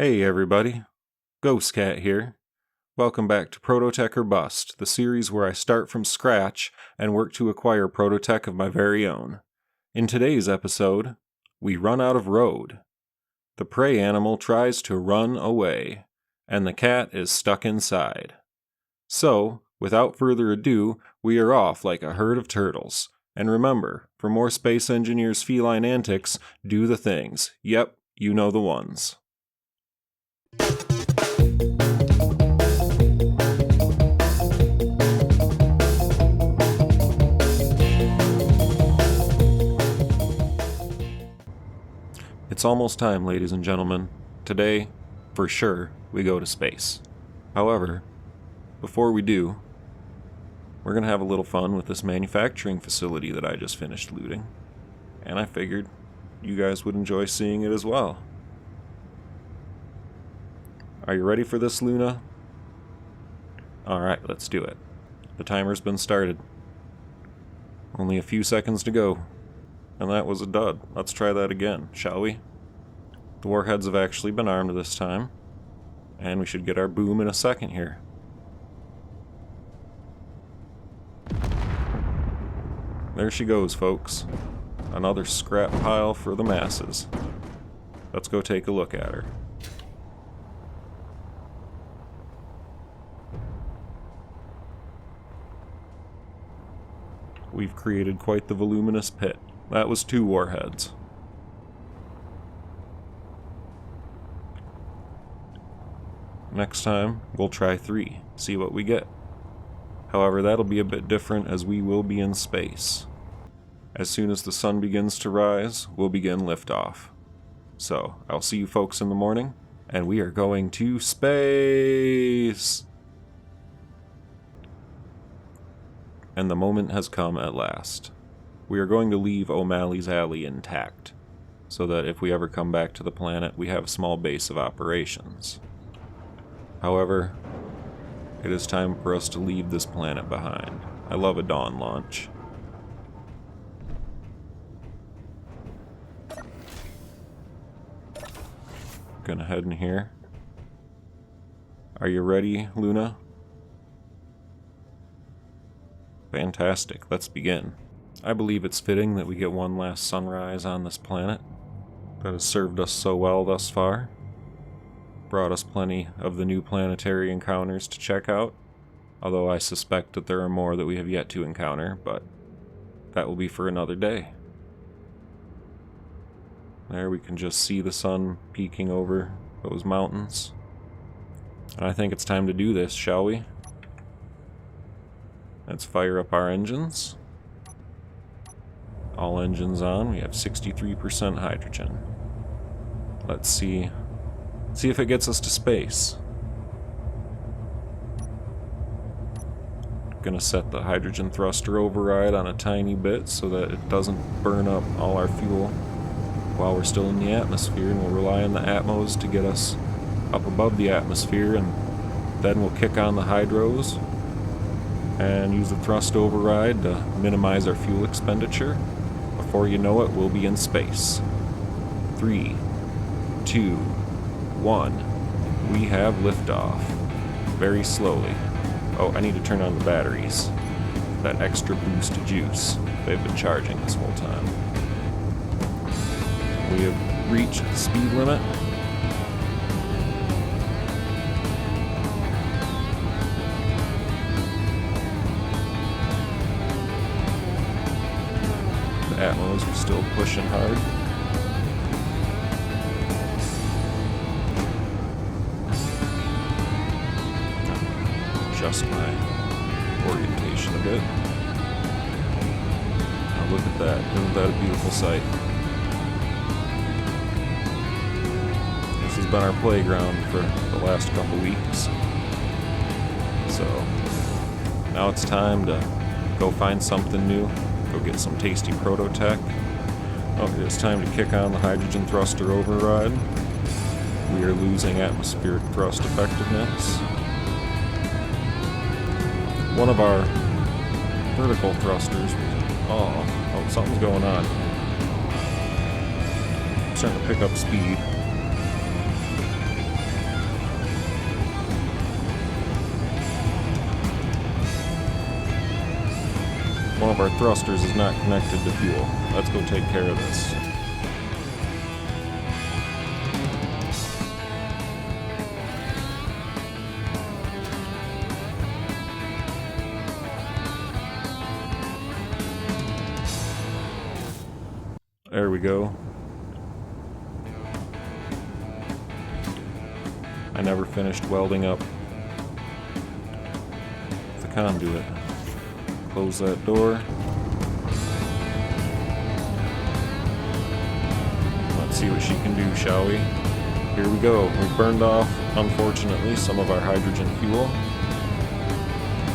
Hey everybody, Ghost Cat here. Welcome back to Prototech or Bust, the series where I start from scratch and work to acquire Prototech of my very own. In today's episode, we run out of road. The prey animal tries to run away, and the cat is stuck inside. So, without further ado, we are off like a herd of turtles. And remember, for more Space Engineers feline antics, do the things. Yep, you know the ones. It's almost time, ladies and gentlemen. Today, for sure, we go to space. However, before we do, we're going to have a little fun with this manufacturing facility that I just finished looting. And I figured you guys would enjoy seeing it as well. Are you ready for this, Luna? Alright, let's do it. The timer's been started. Only a few seconds to go. And that was a dud. Let's try that again, shall we? The warheads have actually been armed this time. And we should get our boom in a second here. There she goes, folks. Another scrap pile for the masses. Let's go take a look at her. We've created quite the voluminous pit. That was 2 warheads. Next time, we'll try 3, see what we get. However, that'll be a bit different as we will be in space. As soon as the sun begins to rise, we'll begin liftoff. So, I'll see you folks in the morning, and we are going to space! And the moment has come at last. We are going to leave O'Malley's Alley intact, so that if we ever come back to the planet, we have a small base of operations. However, it is time for us to leave this planet behind. I love a dawn launch. Gonna head in here. Are you ready, Luna? Fantastic, let's begin. I believe it's fitting that we get one last sunrise on this planet that has served us so well thus far. Brought us plenty of the new planetary encounters to check out, although I suspect that there are more that we have yet to encounter, but that will be for another day. There we can just see the sun peeking over those mountains. And I think it's time to do this, shall we? Let's fire up our engines. All engines on. We have 63% hydrogen. Let's see if it gets us to space. Gonna set the hydrogen thruster override on a tiny bit so that it doesn't burn up all our fuel while we're still in the atmosphere, and we'll rely on the atmos to get us up above the atmosphere, and then we'll kick on the hydros and use the thrust override to minimize our fuel expenditure. Before you know it, we'll be in space. 3, 2, 1. We have liftoff. Very slowly. Oh, I need to turn on the batteries. That extra boost of juice. They've been charging this whole time. We have reached the speed limit. The atmos are still pushing hard. Adjust my orientation a bit. Now look at that. Isn't that a beautiful sight? This has been our playground for the last couple weeks. So now it's time to go find something new. Go get some tasty Prototech. Oh, it's time to kick on the hydrogen thruster override. We are losing atmospheric thrust effectiveness. One of our vertical thrusters. Oh, something's going on. Starting to pick up speed. One of our thrusters is not connected to fuel. Let's go take care of this. There we go. I never finished welding up the conduit. Close that door. Let's see what she can do, shall we? Here we go. We burned off, unfortunately, some of our hydrogen fuel,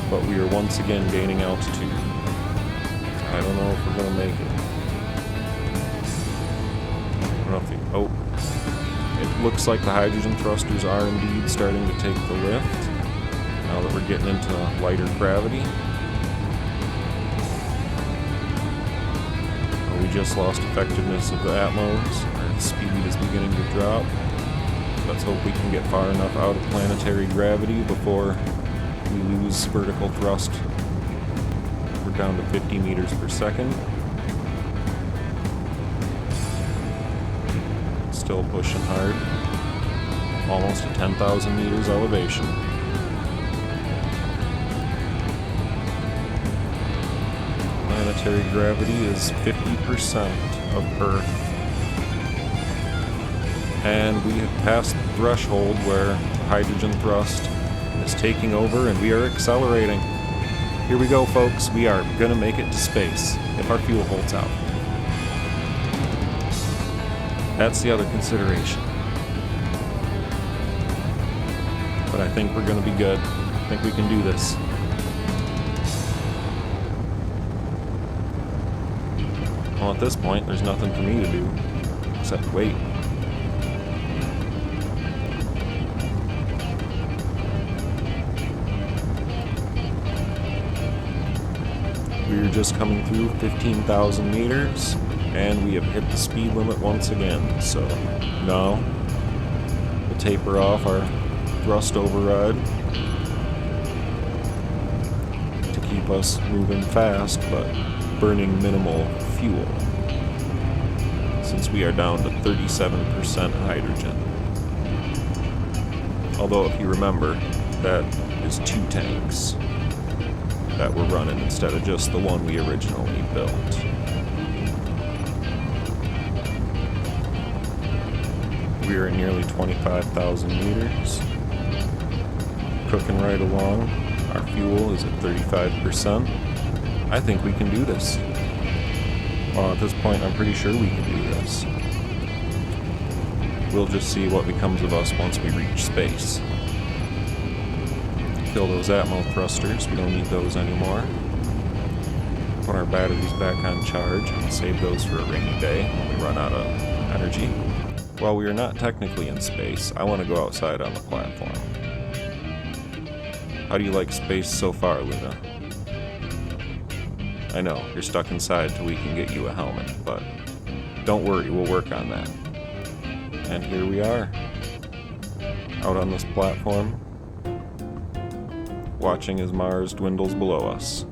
but we are once again gaining altitude. I don't know if we're going to make it. I don't know if it looks like the hydrogen thrusters are indeed starting to take the lift now that we're getting into lighter gravity. We just lost effectiveness of the Atmos. Our speed is beginning to drop. Let's hope we can get far enough out of planetary gravity before we lose vertical thrust. We're down to 50 meters per second. Still pushing hard. Almost at 10,000 meters elevation. Planetary gravity is 50% of Earth. And we have passed the threshold where hydrogen thrust is taking over and we are accelerating. Here we go, folks. We are gonna make it to space if our fuel holds out. That's the other consideration. But I think we're gonna be good. I think we can do this. Well, at this point, there's nothing for me to do except wait. We're just coming through 15,000 meters, and we have hit the speed limit once again. So now we'll taper off our thrust override to keep us moving fast, but burning minimal fuel, since we are down to 37% hydrogen. Although, if you remember, that is 2 tanks that we're running instead of just the one we originally built. We are at nearly 25,000 meters, cooking right along. Our fuel is at 35%. I think we can do this. Well, at this point, I'm pretty sure we can do this. We'll just see what becomes of us once we reach space. Kill those Atmo thrusters, we don't need those anymore. Put our batteries back on charge and save those for a rainy day when we run out of energy. While we are not technically in space, I want to go outside on the platform. How do you like space so far, Luna? I know, you're stuck inside till we can get you a helmet, but don't worry, we'll work on that. And here we are, out on this platform, watching as Mars dwindles below us.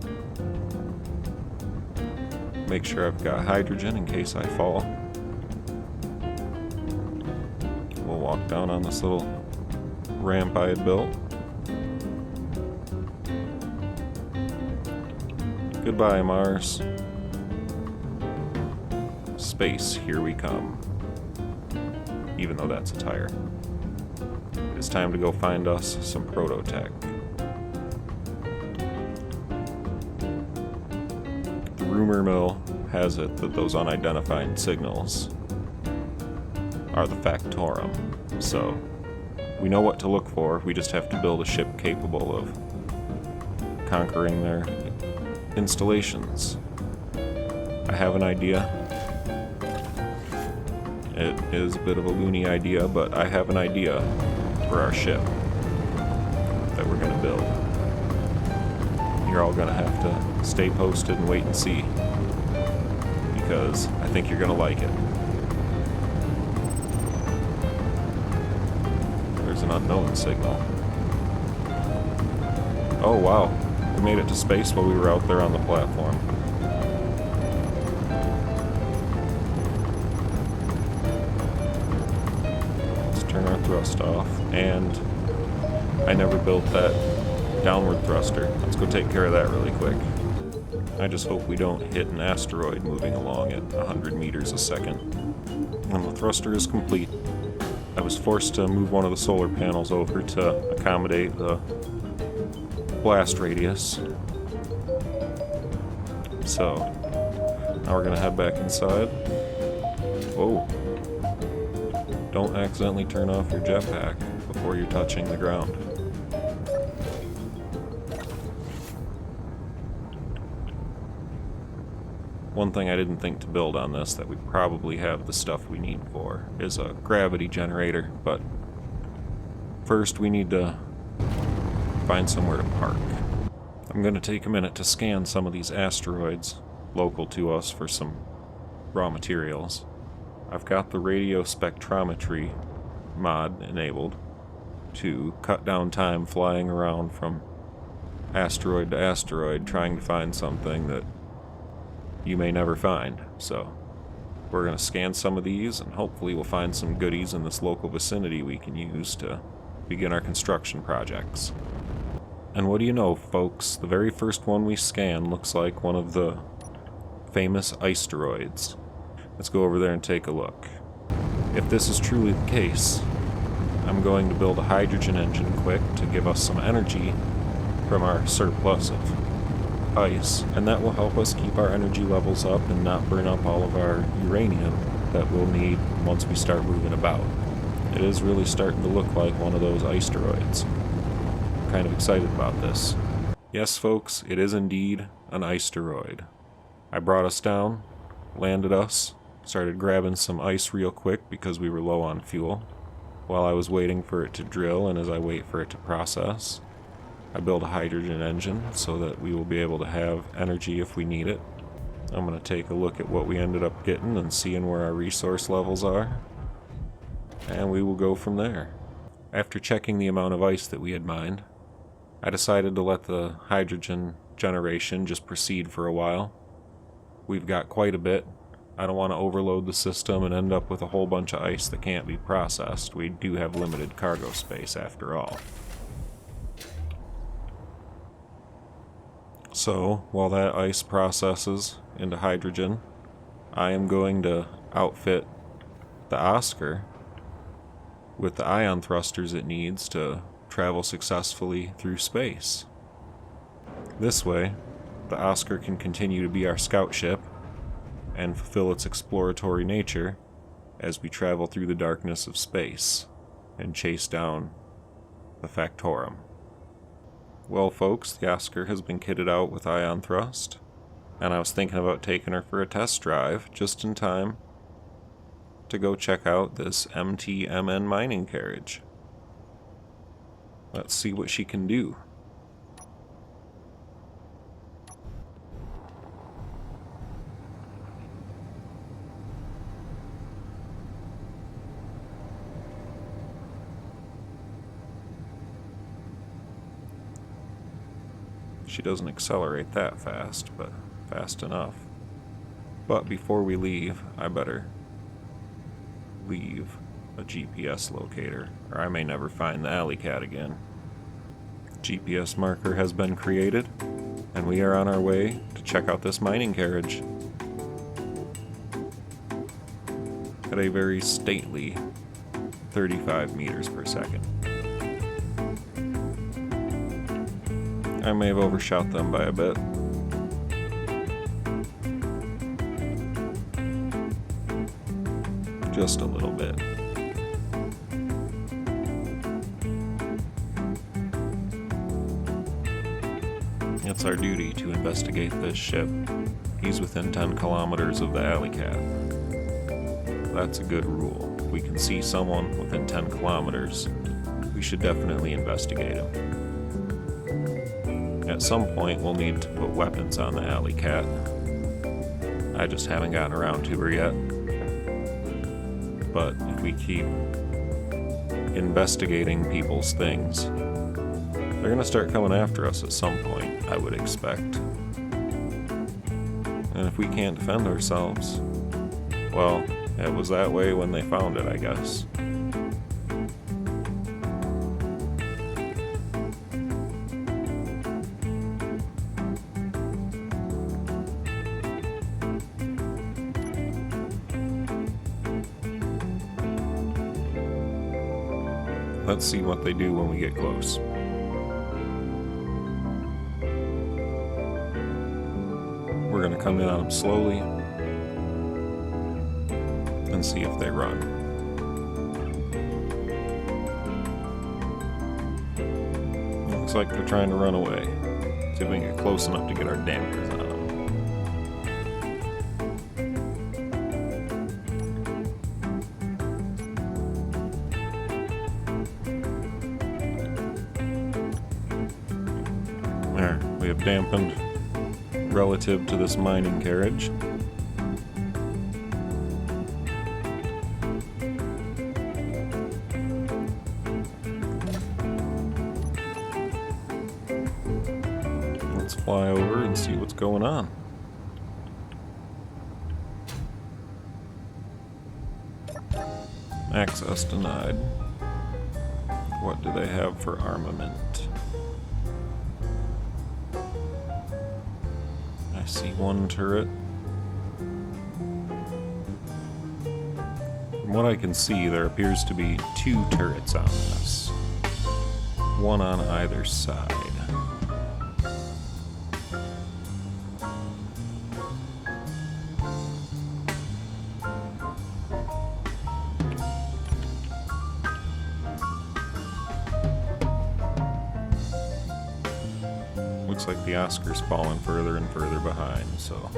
Make sure I've got hydrogen in case I fall. We'll walk down on this little ramp I had built. Goodbye, Mars. Space, here we come. Even though that's a tire. It's time to go find us some Prototech. The rumor mill has it that those unidentified signals are the Factorum. So, we know what to look for. We just have to build a ship capable of conquering their installations. I have an idea. It is a bit of a loony idea, but I have an idea for our ship that we're going to build. You're all going to have to stay posted and wait and see, because I think you're going to like it. There's an unknown signal. Oh wow. We made it to space while we were out there on the platform. thrust off, and I never built that downward thruster. Let's go take care of that really quick. I just hope we don't hit an asteroid moving along at 100 meters a second. When the thruster is complete, I was forced to move one of the solar panels over to accommodate the blast radius. So, now we're gonna head back inside. Whoa. Don't accidentally turn off your jetpack before you're touching the ground. One thing I didn't think to build on this that we probably have the stuff we need for is a gravity generator, but first we need to find somewhere to park. I'm going to take a minute to scan some of these asteroids local to us for some raw materials. I've got the radio spectrometry mod enabled to cut down time flying around from asteroid to asteroid trying to find something that you may never find. So we're going to scan some of these and hopefully we'll find some goodies in this local vicinity we can use to begin our construction projects. And what do you know, folks, the very first one we scan looks like one of the famous iceroids. Let's go over there and take a look. If this is truly the case, I'm going to build a hydrogen engine quick to give us some energy from our surplus of ice, and that will help us keep our energy levels up and not burn up all of our uranium that we'll need once we start moving about. It is really starting to look like one of those iceroids. I'm kind of excited about this. Yes, folks, it is indeed an iceroid. I brought us down, landed us, started grabbing some ice real quick because we were low on fuel, while I was waiting for it to drill and as I wait for it to process. I built a hydrogen engine so that we will be able to have energy if we need it. I'm going to take a look at what we ended up getting and seeing where our resource levels are, and we will go from there. After checking the amount of ice that we had mined, I decided to let the hydrogen generation just proceed for a while. We've got quite a bit. I don't want to overload the system and end up with a whole bunch of ice that can't be processed. We do have limited cargo space after all. So, while that ice processes into hydrogen, I am going to outfit the Oscar with the ion thrusters it needs to travel successfully through space. This way, the Oscar can continue to be our scout ship and fulfill its exploratory nature as we travel through the darkness of space and chase down the Factorum. Well, folks, the Oscar has been kitted out with ion thrust, and I was thinking about taking her for a test drive just in time to go check out this MTMN mining carriage. Let's see what she can do. She doesn't accelerate that fast, but fast enough. But before we leave, I better leave a GPS locator, or I may never find the alley cat again. GPS marker has been created, and we are on our way to check out this mining carriage at a very stately 35 meters per second. I may have overshot them by a bit. Just a little bit. It's our duty to investigate this ship. He's within 10 kilometers of the alley cat. That's a good rule. If we can see someone within 10 kilometers, we should definitely investigate him. At some point, we'll need to put weapons on the alley cat. I just haven't gotten around to her yet. But if we keep investigating people's things, they're gonna start coming after us at some point, I would expect. And if we can't defend ourselves, well, it was that way when they found it, I guess. Let's see what they do when we get close. We're going to come in on them slowly and see if they run. Looks like they're trying to run away. See if we can get close enough to get our dampers on them. There, we have dampened relative to this mining carriage. Let's fly over and see what's going on. Access denied. What do they have for armament? I see one turret. From what I can see, there appears to be 2 turrets on this. One on either side. Looks like the Oscar's falling further and further behind, so...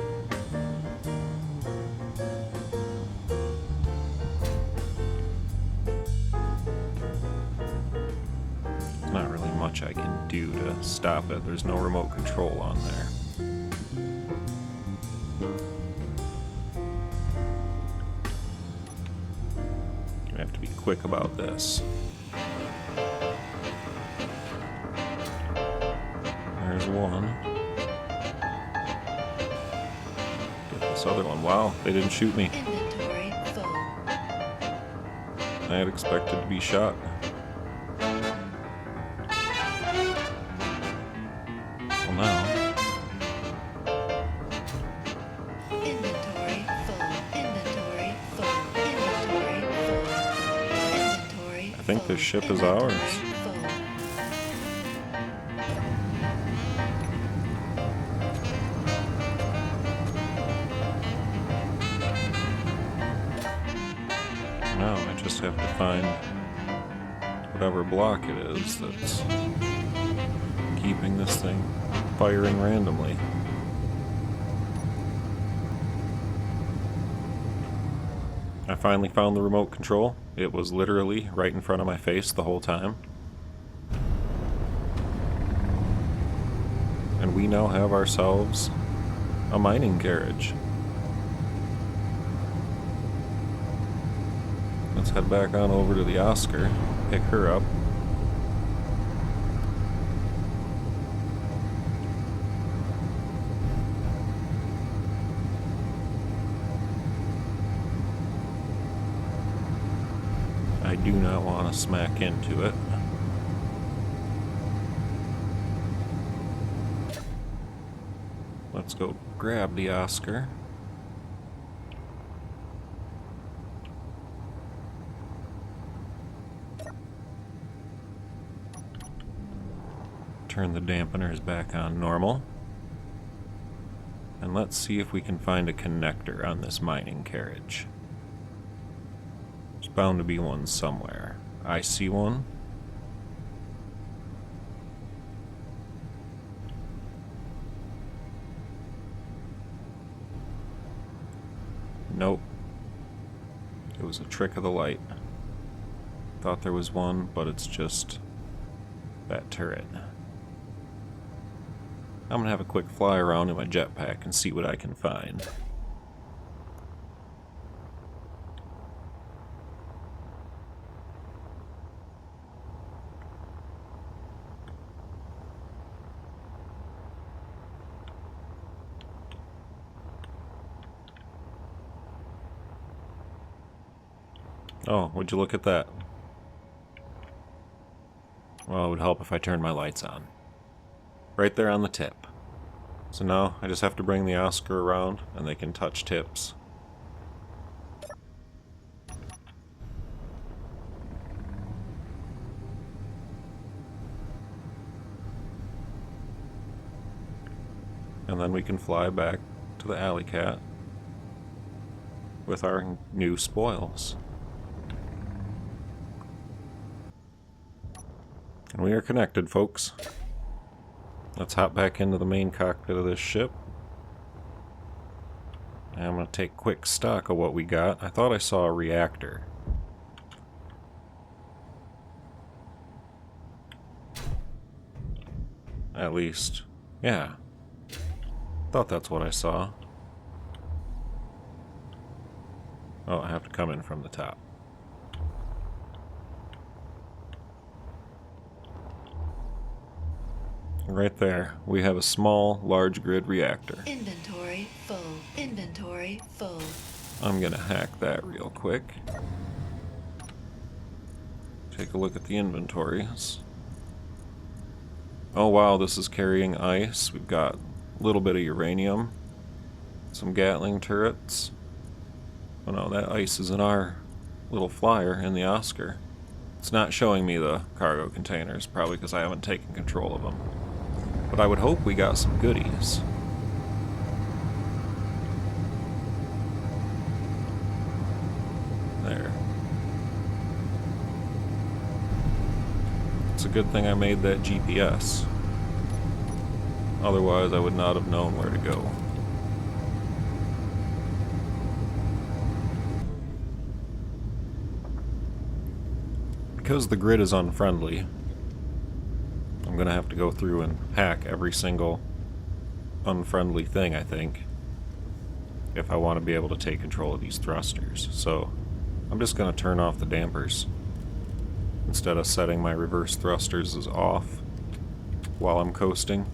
There's not really much I can do to stop it. There's no remote control on there. I have to be quick about this. There's one. Get this other one. Wow, they didn't shoot me. Inventory full. I had expected to be shot. Well, now. Inventory full. Inventory full. Inventory full. Inventory I think full. this ship is ours. Inventory full. Now I just have to find whatever block it is that's keeping this thing firing randomly. I finally found the remote control. It was literally right in front of my face the whole time. And we now have ourselves a mining carriage. Let's head back on over to the Oscar, pick her up. I do not want to smack into it. Let's go grab the Oscar. Turn the dampeners back on normal. And let's see if we can find a connector on this mining carriage. There's bound to be one somewhere. I see one. Nope. It was a trick of the light. Thought there was one, but it's just that turret. I'm gonna have a quick fly around in my jetpack and see what I can find. Oh, would you look at that? Well, it would help if I turned my lights on. Right there on the tip. So now I just have to bring the Oscar around and they can touch tips. And then we can fly back to the alley cat with our new spoils. And we are connected, folks. Let's hop back into the main cockpit of this ship. And I'm going to take quick stock of what we got. I thought I saw a reactor. At least, yeah. Thought that's what I saw. Oh, I have to come in from the top. Right there, we have a small, large grid reactor. Inventory full. Inventory full. I'm gonna hack that real quick. Take a look at the inventories. Oh wow, this is carrying ice. We've got a little bit of uranium, some Gatling turrets. Oh no, that ice is in our little flyer in the Oscar. It's not showing me the cargo containers, probably because I haven't taken control of them. But I would hope we got some goodies. There. It's a good thing I made that GPS. Otherwise, I would not have known where to go. Because the grid is unfriendly, I'm going to have to go through and hack every single unfriendly thing, I think, if I want to be able to take control of these thrusters. So, I'm just going to turn off the dampers. Instead of setting my reverse thrusters as off while I'm coasting,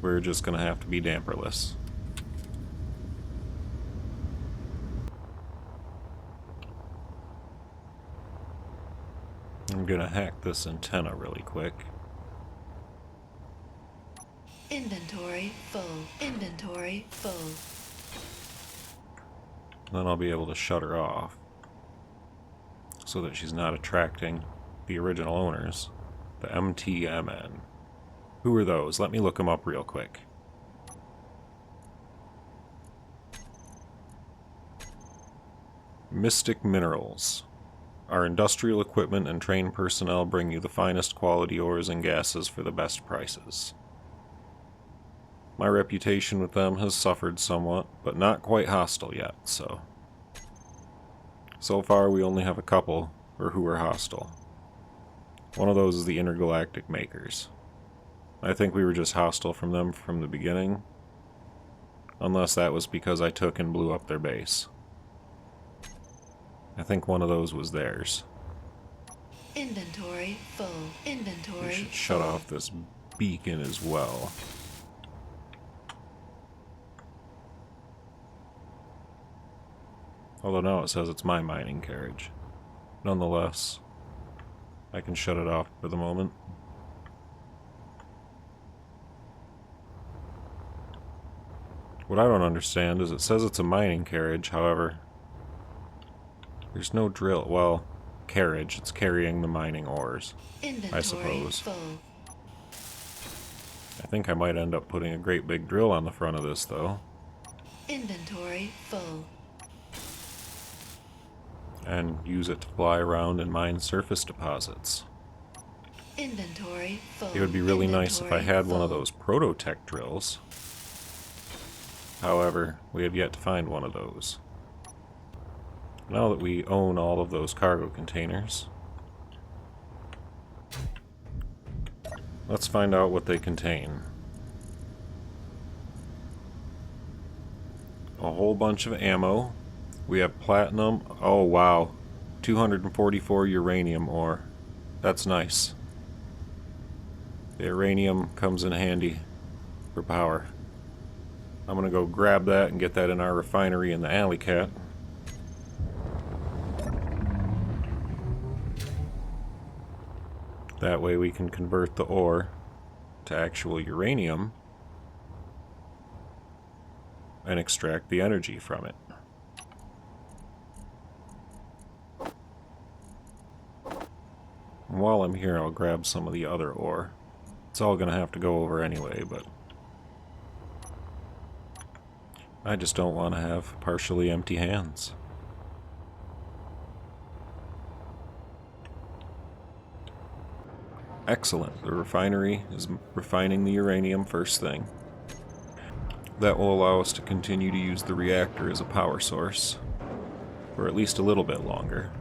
we're just going to have to be damperless. I'm going to hack this antenna really quick. Inventory full. Inventory full. Then I'll be able to shut her off so that she's not attracting the original owners, the MTMN. Who are those? Let me look them up real quick. Mystic Minerals. Our industrial equipment and trained personnel bring you the finest quality ores and gases for the best prices. My reputation with them has suffered somewhat, but not quite hostile yet, so... So far we only have a couple who are hostile. One of those is the Intergalactic Makers. I think we were just hostile from them from the beginning, unless that was because I took and blew up their base. I think one of those was theirs. Inventory full. Inventory We should shut off this beacon as well. Although now it says it's my mining carriage. Nonetheless, I can shut it off for the moment. What I don't understand is it says it's a mining carriage, however, there's no drill. Well, carriage. It's carrying the mining ores, Inventory I suppose. full. I think I might end up putting a great big drill on the front of this, though. Inventory full. And use it to fly around and mine surface deposits. Inventory full. It would be really nice if I Inventory had one of full. those Prototech drills. However, we have yet to find one of those. Now that we own all of those cargo containers, let's find out what they contain. A whole bunch of ammo. We have platinum. Oh wow, 244 uranium ore. That's nice. The uranium comes in handy for power. I'm gonna go grab that and get that in our refinery in the alley cat. That way we can convert the ore to actual uranium and extract the energy from it. And while I'm here, I'll grab some of the other ore. It's all gonna have to go over anyway, but I just don't want to have partially empty hands. Excellent. The refinery is refining the uranium first thing. That will allow us to continue to use the reactor as a power source for at least a little bit longer.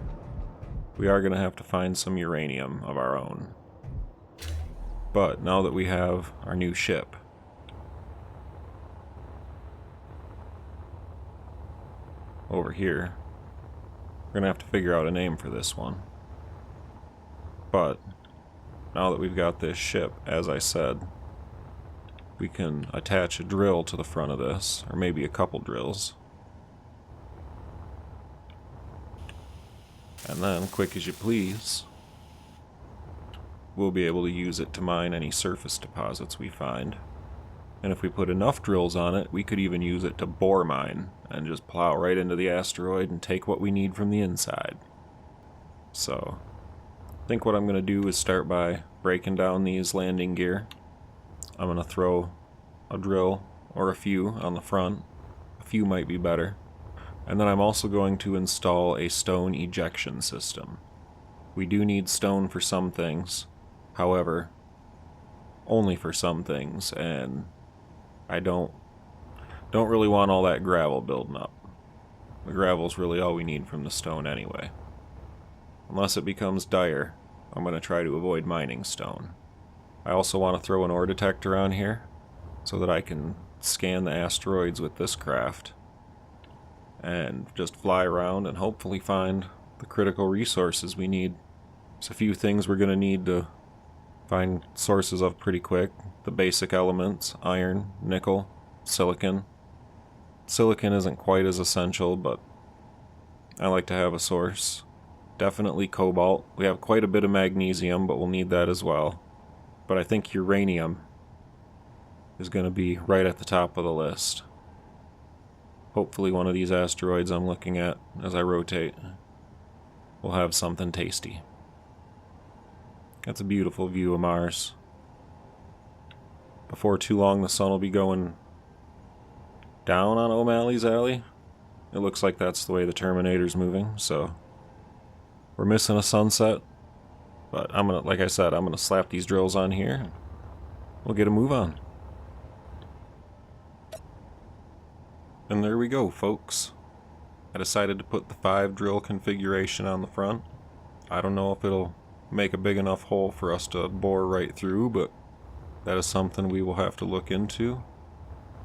We are going to have to find some uranium of our own. But now that we have our new ship, over here, we're going to have to figure out a name for this one. But now that we've got this ship, as I said, we can attach a drill to the front of this, or maybe a couple drills. And then, quick as you please, we'll be able to use it to mine any surface deposits we find. And if we put enough drills on it, we could even use it to bore mine and just plow right into the asteroid and take what we need from the inside. So, I think what I'm going to do is start by breaking down these landing gear. I'm going to throw a drill or a few on the front. A few might be better. And then I'm also going to install a stone ejection system. We do need stone for some things. However, only for some things, and I don't really want all that gravel building up. The gravel's really all we need from the stone anyway. Unless it becomes dire, I'm going to try to avoid mining stone. I also want to throw an ore detector on here so that I can scan the asteroids with this craft and just fly around and hopefully find the critical resources we need. There's a few things we're going to need to find sources of pretty quick. The basic elements: iron, nickel, silicon. Silicon isn't quite as essential, but I like to have a source. Definitely cobalt. We have quite a bit of magnesium, but we'll need that as well. But I think uranium is going to be right at the top of the list. Hopefully one of these asteroids I'm looking at as I rotate will have something tasty. That's a beautiful view of Mars. Before too long, the sun will be going down on O'Malley's Alley. It looks like that's the way the Terminator's moving, so we're missing a sunset. But like I said, I'm gonna slap these drills on here and we'll get a move on. And there we go, folks. I decided to put the 5 drill configuration on the front. I don't know if it'll make a big enough hole for us to bore right through, but that is something we will have to look into.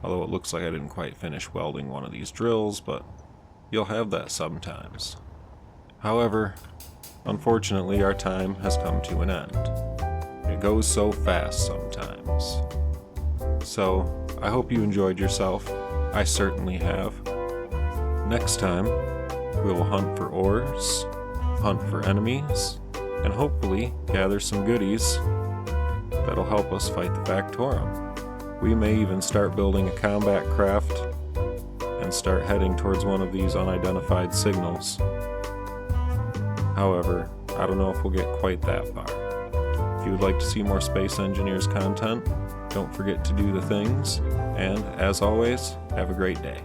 Although it looks like I didn't quite finish welding one of these drills, but you'll have that sometimes. However, unfortunately our time has come to an end. It goes so fast sometimes. So, I hope you enjoyed yourself. I certainly have. Next time, we will hunt for ores, hunt for enemies, and hopefully gather some goodies that'll help us fight the Factorum. We may even start building a combat craft and start heading towards one of these unidentified signals. However, I don't know if we'll get quite that far. If you would like to see more Space Engineers content, don't forget to do the things, and as always, have a great day.